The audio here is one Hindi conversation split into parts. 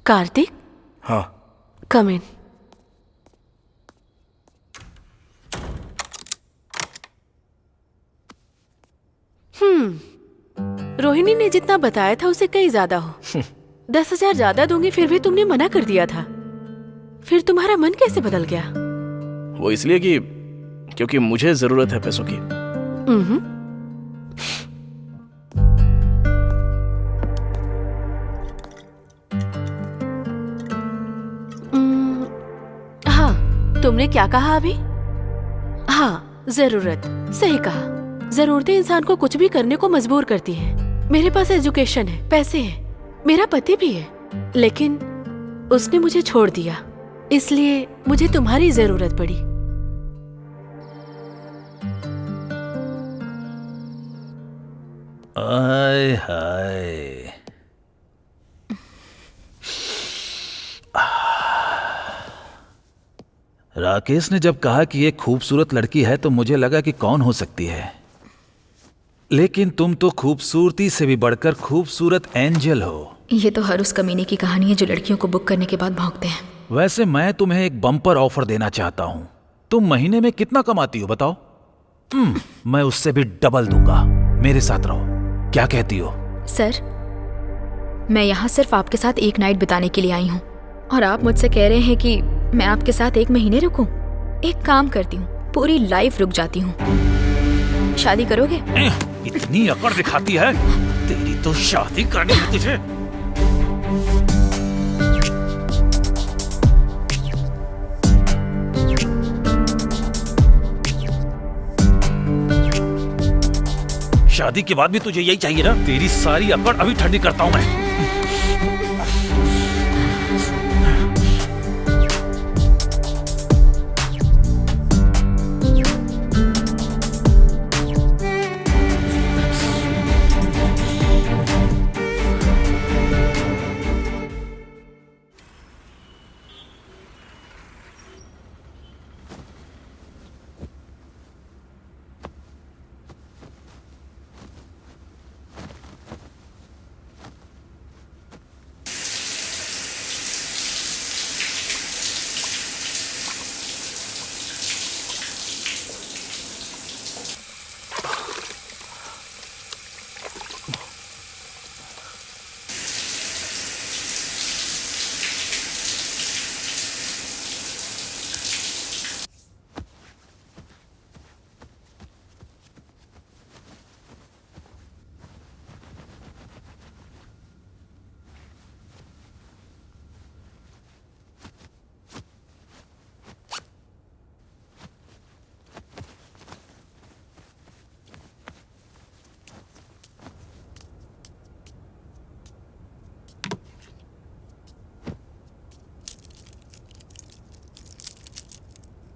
कार्तिक, हाँ। कम इन। रोहिणी ने जितना बताया था उसे कहीं ज्यादा हो। 10,000 ज्यादा दूंगी, फिर भी तुमने मना कर दिया था। फिर तुम्हारा मन कैसे बदल गया? वो इसलिए कि क्योंकि मुझे जरूरत है पैसों की। हाँ, तुमने क्या कहा अभी? हाँ, जरूरत। सही कहा। जरूरतें इंसान को कुछ भी करने को मजबूर करती हैं। मेरे पास एजुकेशन है, पैसे हैं, मेरा पति भी है, लेकिन उसने मुझे छोड़ दिया, इसलिए मुझे तुम्हारी जरूरत पड़ी। आय हाय, राकेश ने जब कहा कि ये खूबसूरत लड़की है तो मुझे लगा कि कौन हो सकती है, लेकिन तुम तो खूबसूरती से भी बढ़कर खूबसूरत एंजल हो। ये तो हर उस कमीने की कहानी है जो लड़कियों को बुक करने के बाद भौंकते हैं। वैसे मैं तुम्हें एक बम्पर ऑफर देना चाहता हूँ। तुम महीने में कितना कमाती हो बताओ? मैं उससे भी डबल दूंगा। मेरे साथ रहो, क्या कहती हो? सर, मैं यहाँ सिर्फ आपके साथ एक नाइट बिताने के लिए आई हूँ और आप मुझसे कह रहे हैं कि मैं आपके साथ 1 महीने रुकूं? एक काम करती हूँ, पूरी लाइफ रुक जाती हूँ। शादी करोगे? इतनी अकड़ दिखाती है, तेरी तो शादी करनी है तुझे। शादी के बाद भी तुझे यही चाहिए ना? तेरी सारी अकड़ अभी ठंडी करता हूं मैं।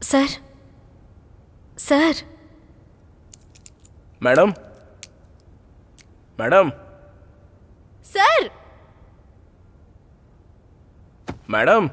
Sir, sir. Madam, madam, sir, madam.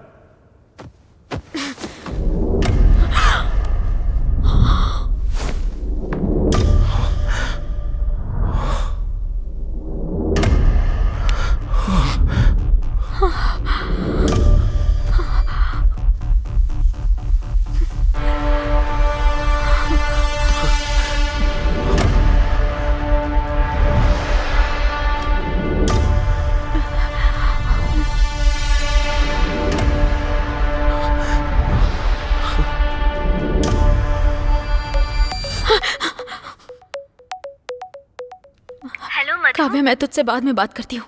Kavya, मैं तुझसे बाद में बात करती हूँ।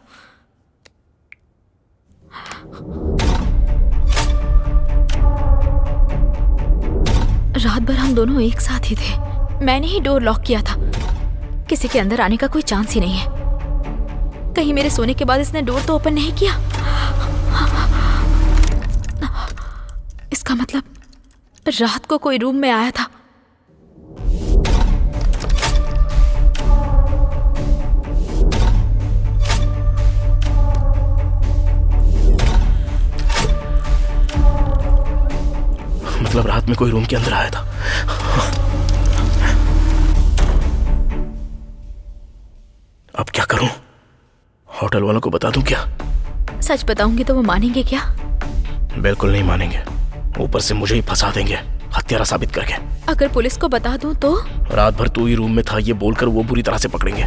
रात भर हम दोनों एक साथ ही थे। मैंने ही डोर लॉक किया था। किसी के अंदर आने का कोई चांस ही नहीं है। कहीं मेरे सोने के बाद इसने डोर तो ओपन नहीं किया? इसका मतलब रात को कोई रूम में आया था। मतलब रात में कोई रूम के अंदर आया था। अब क्या करूं? होटल वालों को बता दूं क्या? सच बताऊंगी तो वो मानेंगे क्या? बिल्कुल नहीं मानेंगे, ऊपर से मुझे ही फंसा देंगे हत्यारा साबित करके। अगर पुलिस को बता दूं तो? रात भर तू ही रूम में था ये बोलकर वो बुरी तरह से पकड़ेंगे।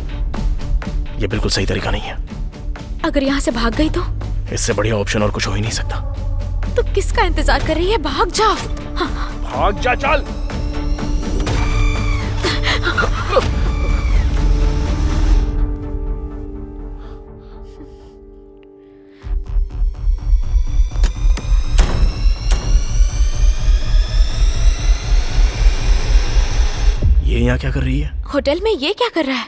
ये बिल्कुल सही तरीका नहीं है। अगर यहाँ से भाग गई तो? इससे बढ़िया ऑप्शन और कुछ हो ही नहीं सकता। तो किसका इंतजार कर रही है? भाग जाओ। हाँ। भाग जा, चल। ये यहाँ क्या कर रही है? होटल में ये क्या कर रहा है?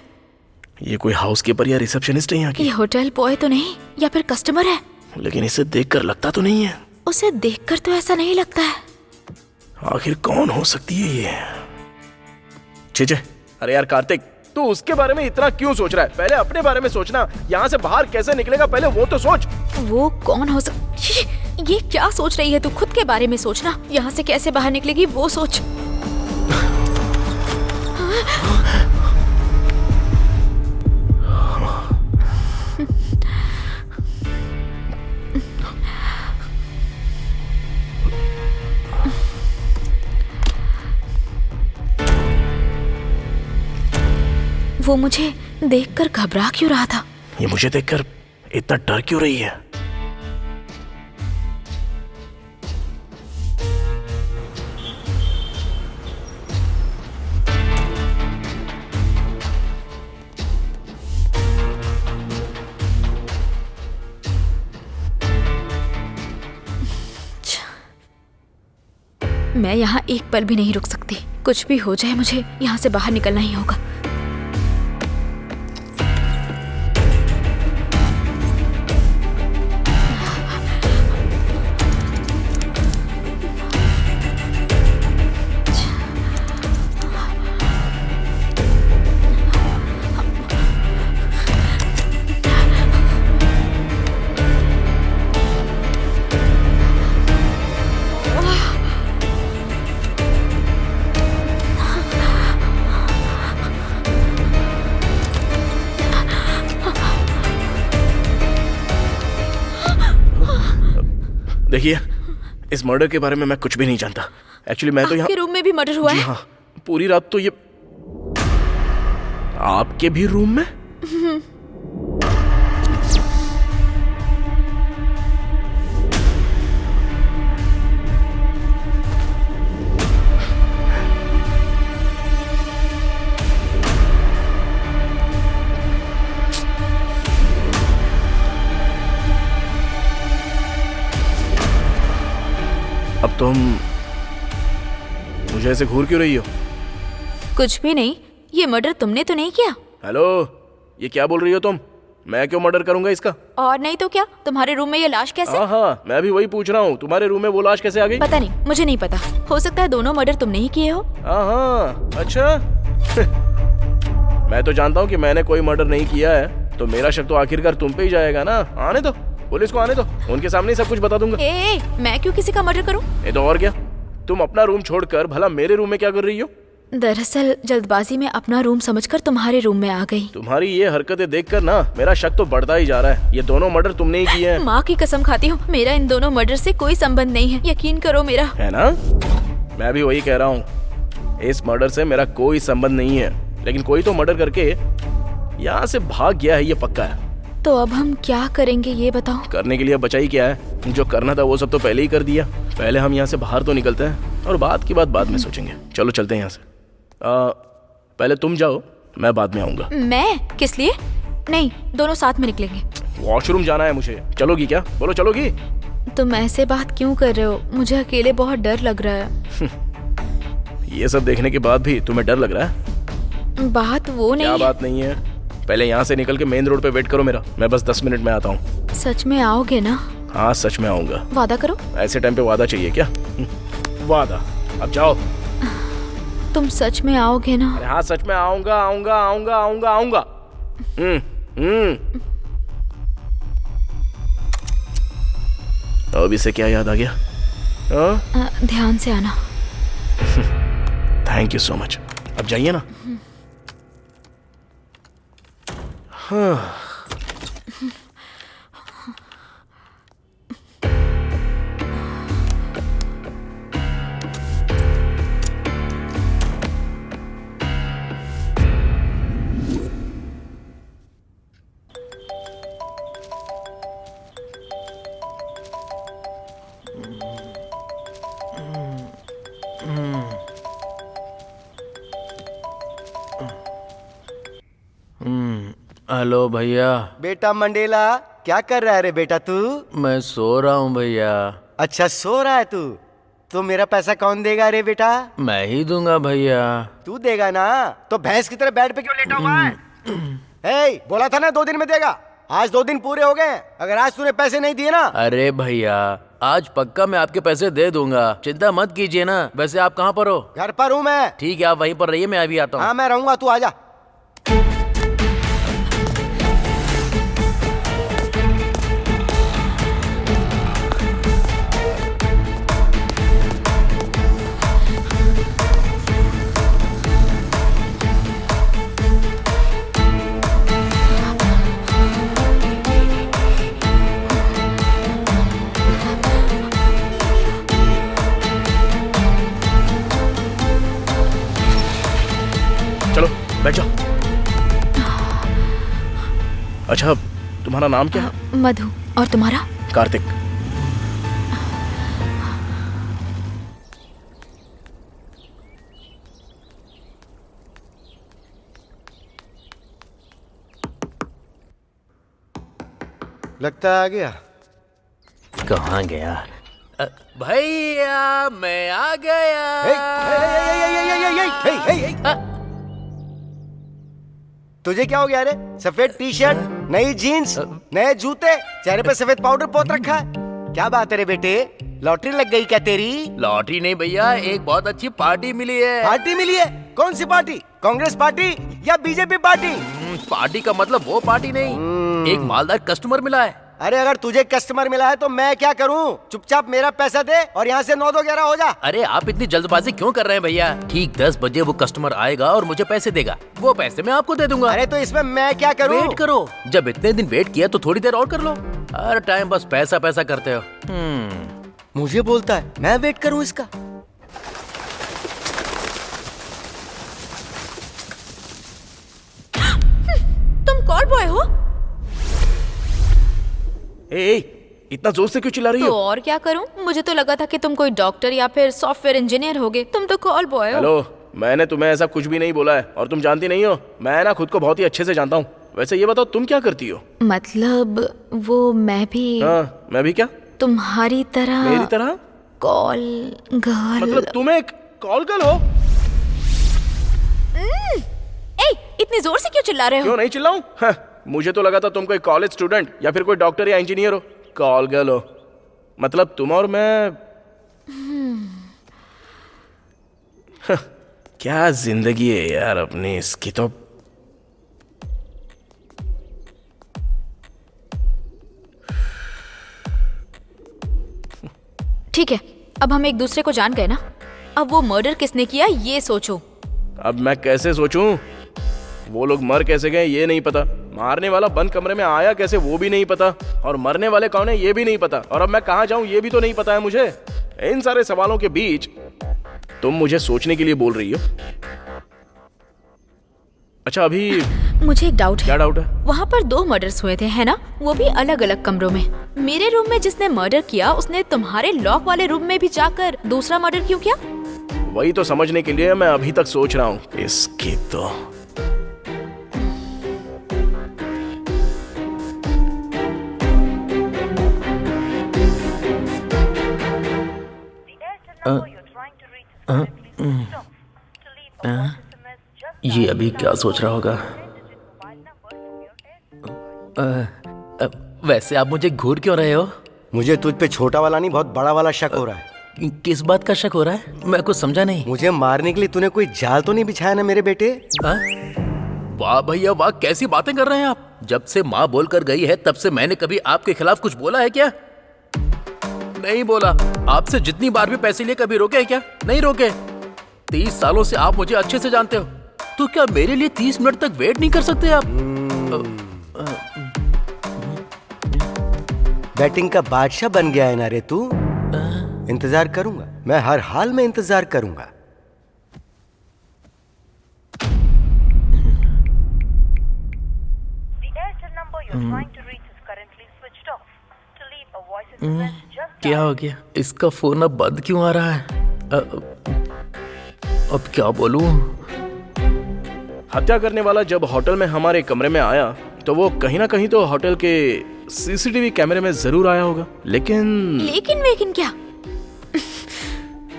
ये कोई हाउसकीपर या रिसेप्शनिस्ट है यहाँ की? ये होटल बॉय तो नहीं, या फिर कस्टमर है? लेकिन इसे देखकर लगता तो नहीं है। उसे देखकर तो ऐसा नहीं लगता है। आखिर कौन हो सकती है ये? छे, अरे यार कार्तिक, तू उसके बारे में इतना क्यों सोच रहा है? पहले अपने बारे में सोचना। यहाँ से बाहर कैसे निकलेगा पहले वो तो सोच। वो कौन हो ये क्या सोच रही है तू? खुद के बारे में सोचना। यहाँ से कैसे बाहर निकलेगी वो सोच। वो मुझे देखकर घबरा क्यों रहा था? ये मुझे देखकर इतना डर क्यों रही है? मैं यहाँ एक पल भी नहीं रुक सकती। कुछ भी हो जाए मुझे यहाँ से बाहर निकलना ही होगा। देखिए, इस मर्डर के बारे में मैं कुछ भी नहीं जानता। एक्चुअली मैं तो यहाँ आपके रूम में भी मर्डर हुआ जी है? हाँ, पूरी रात तो ये आपके भी रूम में? अब तुम मुझे ऐसे घूर क्यों रही हो? कुछ भी नहीं। ये मर्डर तुमने तो नहीं किया? हेलो, ये क्या बोल रही हो तुम? मैं क्यों मर्डर करूंगा इसका? और नहीं तो क्या? तुम्हारे रूम में ये लाश कैसे? हाँ, मैं भी वही पूछ रहा हूँ। तुम्हारे रूम में वो लाश कैसे आ गई? पता नहीं, मुझे नहीं पता। हो सकता है दोनों मर्डर तुमने ही किए हो। हाँ, अच्छा। मैं तो जानता हूँ कि मैंने कोई मर्डर नहीं किया है, तो मेरा शक तो आखिरकार तुम पे ही जाएगा ना। आने दो, पुलिस को आने दो, उनके सामने ही सब कुछ बता दूंगा। मैं क्यों किसी का मर्डर करूं? ये तो और क्या, तुम अपना रूम छोड़कर भला मेरे रूम में क्या कर रही हो? दरअसल जल्दबाजी में अपना रूम समझकर तुम्हारे रूम में आ गई। तुम्हारी ये हरकतें देखकर ना मेरा शक तो बढ़ता ही जा रहा है। ये दोनों मर्डर तुमने ही किए हैं। माँ की कसम खाती हूँ, मेरा इन दोनों मर्डर से कोई संबंध नहीं है। यकीन करो मेरा। है ना? मैं भी वही कह रहा हूँ, इस मर्डर से मेरा कोई संबंध नहीं है। लेकिन कोई तो मर्डर करके यहाँ से भाग गया है, ये पक्का है। तो अब हम क्या करेंगे ये बताओ? करने के लिए बचा ही क्या है? जो करना था वो सब तो पहले ही कर दिया। पहले हम यहाँ से बाहर तो निकलते हैं और बात की बात बाद में सोचेंगे। चलो चलते हैं यहाँ से। पहले तुम जाओ, मैं बाद में आऊंगा। मैं? किस लिए? नहीं, दोनों साथ में निकलेंगे। वॉशरूम जाना है मुझे। चलोगी क्या? बोलो, चलोगी? तुम ऐसे बात क्यों कर रहे हो? मुझे अकेले बहुत डर लग रहा है। ये सब देखने के बाद भी तुम्हें डर लग रहा है? बात वो नहीं क्या है। बात नहीं है? पहले यहाँ से निकल के मेन रोड पे वेट करो मेरा। मैं बस 10 मिनट में आता हूँ। सच में आओगे ना? हाँ, सच में आऊंगा। वादा करो। ऐसे टाइम पे वादा चाहिए क्या? वादा? अब जाओ। तुम सच में आओगे ना? अरे हाँ, सच में आऊंगा, आऊंगा, आऊंगा, आऊंगा, आऊंगा। अब इसे क्या याद आ गया? ध्यान से आना। Thank you so much. अब जाइए ना। हाँ। हेलो भैया। बेटा मंडेला, क्या कर रहा है रे बेटा तू? मैं सो रहा हूँ भैया। अच्छा सो रहा है तू? तो मेरा पैसा कौन देगा रे बेटा? मैं ही दूंगा भैया। तू देगा ना? तो भैंस की तरह बेड पे क्यों लेटा हुआ है? हे, बोला था ना 2 दिन में देगा। आज 2 दिन पूरे हो गए। अगर आज तूने पैसे नहीं दिए ना। अरे भैया, आज पक्का मैं आपके पैसे दे दूंगा, चिंता मत कीजिए ना। वैसे आप कहाँ पर हो? घर पर हूँ मैं। ठीक है, आप वहीं पर रहिए, मैं अभी आता हूँ। हाँ मैं रहूंगा, तू आजा। चलो बैठ जाओ। अच्छा, तुम्हारा नाम क्या है? मधु। और तुम्हारा? कार्तिक। लगता आ गया। कहाँ गया? भैया मैं आ गया। तुझे क्या हो गया रे? सफेद टी शर्ट, नई जीन्स, नए जूते, चेहरे पे सफेद पाउडर पोत रखा है। क्या बात है रे बेटे? लॉटरी लग गई क्या तेरी? लॉटरी नहीं भैया, एक बहुत अच्छी पार्टी मिली है। पार्टी मिली है? कौन सी पार्टी? कांग्रेस पार्टी या बीजेपी पार्टी? पार्टी का मतलब वो पार्टी नहीं, एक मालदार कस्टमर मिला है। अरे अगर तुझे कस्टमर मिला है तो मैं क्या करूं? चुपचाप मेरा पैसा दे और यहाँ से 9-2-11 हो जा। अरे आप इतनी जल्दबाजी क्यों कर रहे हैं भैया? ठीक 10 बजे वो कस्टमर आएगा और मुझे पैसे देगा, वो पैसे मैं आपको दे दूंगा। अरे तो इसमें मैं क्या करूं? वेट करो, जब इतने दिन वेट किया तो थोड़ी देर और कर लो। हर टाइम बस पैसा पैसा करते हो। मुझे बोलता है मैं वेट करूं इसका। तुम कॉल बॉय हो? ए, इतना जोर से क्यों चिल्ला रही तो हो? और क्या करूं? मुझे तो लगा था कि तुम कोई डॉक्टर या फिर सॉफ्टवेयर इंजीनियर होगे। तुम तो कॉल बॉय हो। हेलो, मैंने तुम्हें ऐसा कुछ भी नहीं बोला है और तुम जानती नहीं हो, मैं ना खुद को बहुत ही अच्छे से जानता हूँ। वैसे ये बताओ तुम क्या करती हो? मतलब वो मैं भी। हाँ, मैं भी क्या? तुम्हारी तरह। मेरी तरह? Call girl. मतलब तुम एक कॉल गर्ल हो? ए, इतनी जोर से क्यों चिल्ला रहे हो? क्यों नहीं चिल्लाऊं? मुझे तो लगा था तुम कोई कॉलेज स्टूडेंट या फिर कोई डॉक्टर या इंजीनियर हो। कॉल गर्ल हो मतलब तुम और मैं। क्या जिंदगी है यार अपनी, इसकी तो। ठीक है, अब हम एक दूसरे को जान गए ना। अब वो मर्डर किसने किया ये सोचो। अब मैं कैसे सोचूं? वो लोग मर कैसे गए ये नहीं पता, मारने वाला बंद कमरे में आया कैसे वो भी नहीं पता, और मरने वाले कौन है ये भी नहीं पता, और अब मैं कहाँ जाऊं ये भी तो नहीं पता है मुझे। इन सारे सवालों के बीच तुम मुझे सोचने के लिए बोल रही हो। अच्छा अभी मुझे एक डाउट है। क्या डाउट है? वहाँ पर 2 मर्डर्स हुए थे, है ना? वो भी अलग अलग कमरों में। मेरे रूम में जिसने मर्डर किया उसने तुम्हारे लॉक वाले रूम में भी जाकर दूसरा मर्डर क्यों किया? वही तो समझने के लिए मैं अभी तक सोच रहा हूँ। इसकी तो ये अभी क्या सोच रहा होगा? वैसे आप मुझे घूर क्यों रहे हो? मुझे तुझ पे छोटा वाला नहीं बहुत बड़ा वाला शक हो रहा है। किस बात का शक हो रहा है? मैं कुछ समझा नहीं। मुझे मारने के लिए तूने कोई जाल तो नहीं बिछाया ना मेरे बेटे? वाह भैया वाह, कैसी बातें कर रहे हैं आप। जब से माँ बोलकर गई है तब से मैंने कभी आपके खिलाफ कुछ बोला है क्या? नहीं बोला। आपसे जितनी बार भी पैसे लिए कभी रोके हैं क्या? नहीं रोके। 30 सालों से आप मुझे अच्छे से जानते हो, तो क्या मेरे लिए 30 मिनट तक वेट नहीं कर सकते आप? बैटिंग का बादशाह बन गया है ना रे तू। इंतजार करूंगा, मैं हर हाल में इंतजार करूंगा। क्या हो गया? इसका फोन अब बंद क्यों आ रहा है? अब क्या बोलूं? हत्या करने वाला जब होटल में हमारे कमरे में आया तो वो कहीं ना कहीं तो होटल के सीसीटीवी कैमरे में जरूर आया होगा, लेकिन लेकिन क्या?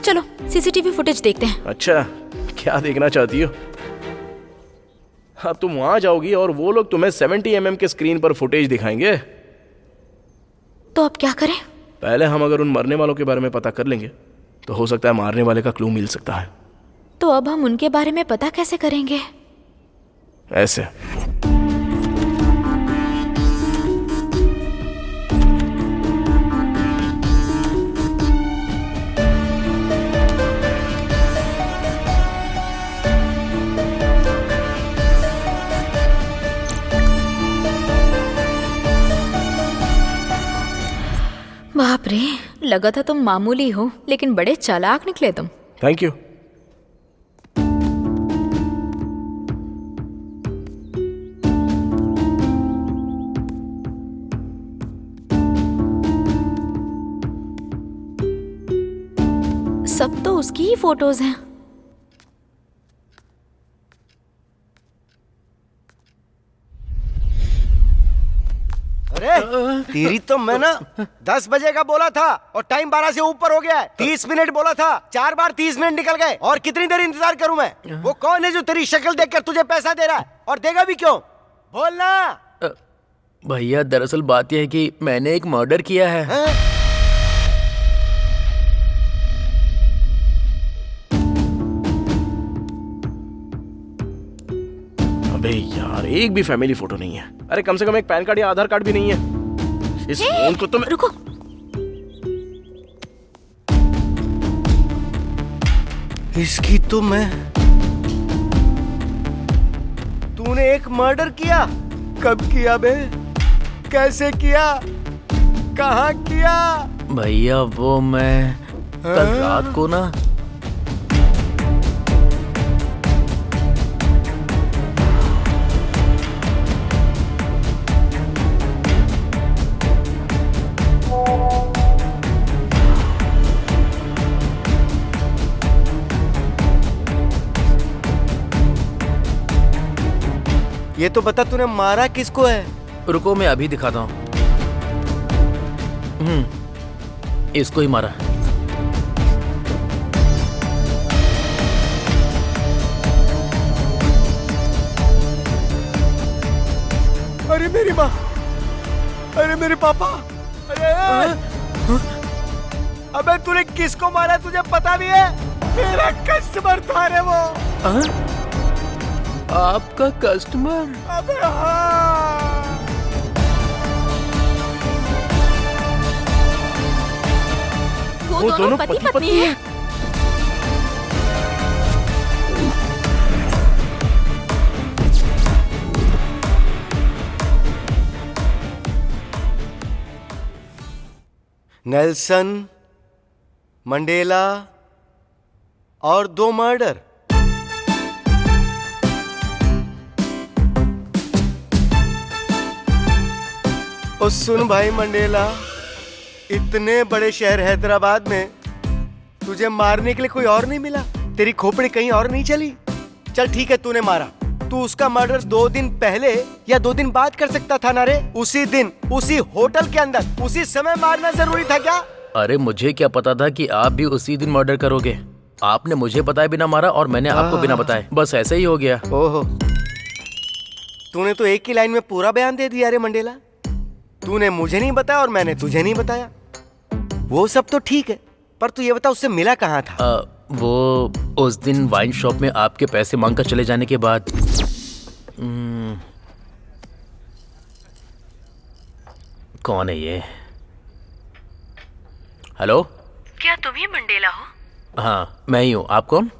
चलो सीसीटीवी फुटेज देखते हैं। अच्छा, क्या देखना चाहती हो? हाँ, तुम वहां जाओगी और वो लोग तुम्हें 70 mm के स्क्रीन पर फुटेज दिखाएंगे। तो अब क्या करें? पहले हम अगर उन मरने वालों के बारे में पता कर लेंगे तो हो सकता है मारने वाले का क्लू मिल सकता है। तो अब हम उनके बारे में पता कैसे करेंगे? ऐसे बाप रे, लगा था तुम मामूली हो, लेकिन बड़े चालाक निकले तुम। Thank you. सब तो उसकी ही फोटोज हैं। अरे तेरी तो मैं ना 10 बजे का बोला था और टाइम 12 से ऊपर हो गया है। 30 मिनट बोला था, 4 बार 30 मिनट निकल गए। और कितनी देर इंतजार करूं मैं? वो कौन है जो तेरी शक्ल देखकर तुझे पैसा दे रहा है और देगा भी क्यों? बोलना। भैया दरअसल बात यह है कि मैंने एक मर्डर किया है। अबे यार, एक भी फैमिली फोटो नहीं है। अरे कम से कम एक पैन कार्ड या आधार कार्ड भी नहीं है। इस फोन को तुम रुको, इसकी तो मैं। तूने एक मर्डर किया? कब किया बे? कैसे किया? कहाँ किया? भैया वो मैं कल रात को ना ये तो बता तूने मारा किसको है? रुको मैं अभी दिखाता हूँ। इसको ही मारा। अरे मेरी माँ, अरे मेरे पापा, अरे अबे तूने किसको मारा तुझे पता भी है? मेरा कस्टमर था रे वो। आपका कस्टमर? अबे हाँ। वो दोनों पति पत्नी हैं। नेल्सन मंडेला और 2 मर्डर। और सुन भाई मंडेला, इतने बड़े शहर हैदराबाद में तुझे मारने के लिए कोई और नहीं मिला? तेरी खोपड़ी कहीं और नहीं चली? चल ठीक है, तूने मारा। तू उसका मर्डर 2 दिन पहले या 2 दिन बाद कर सकता था ना रे? उसी दिन, उसी होटल के अंदर, उसी समय मारना जरूरी था क्या? अरे मुझे क्या पता था कि आप भी उसी दिन मर्डर करोगे। आपने मुझे बताए बिना मारा और मैंने आपको बिना बताए, बस ऐसे ही हो गया। ओहो, तूने तो एक ही लाइन में पूरा बयान दे दिया रे मंडेला। तूने मुझे नहीं बताया और मैंने तुझे नहीं बताया। वो सब तो ठीक है, पर तू ये बता उससे मिला कहाँ था? वो उस दिन वाइन शॉप में आपके पैसे मांगकर चले जाने के बाद। कौन है ये? हेलो, क्या तुम ही मंडेला हो? हाँ मैं ही हूँ। आप कौन?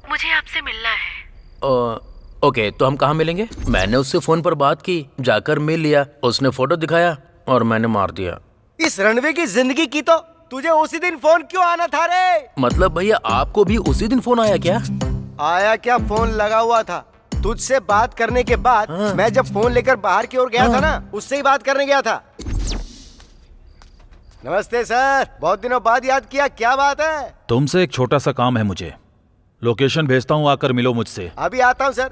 मुझे आपसे मिलना है। ओके, तो हम कहाँ मिलेंगे? मैंने उससे फोन पर बात की, जाकर मिल लिया, उसने फोटो दिखाया और मैंने मार दिया। इस रणवे की जिंदगी की तो तुझे उसी दिन फोन क्यों आना था रे? मतलब भैया आपको भी उसी दिन फोन आया क्या? आया क्या, फोन लगा हुआ था। तुझसे बात करने के बाद मैं जब फोन लेकर बाहर की ओर गया था ना, उससे ही बात करने गया था। नमस्ते सर, बहुत दिनों बाद याद किया, क्या बात है? तुमसे एक छोटा सा काम है मुझे। लोकेशन भेजता हूँ, आकर मिलो मुझसे। अभी आता हूँ सर।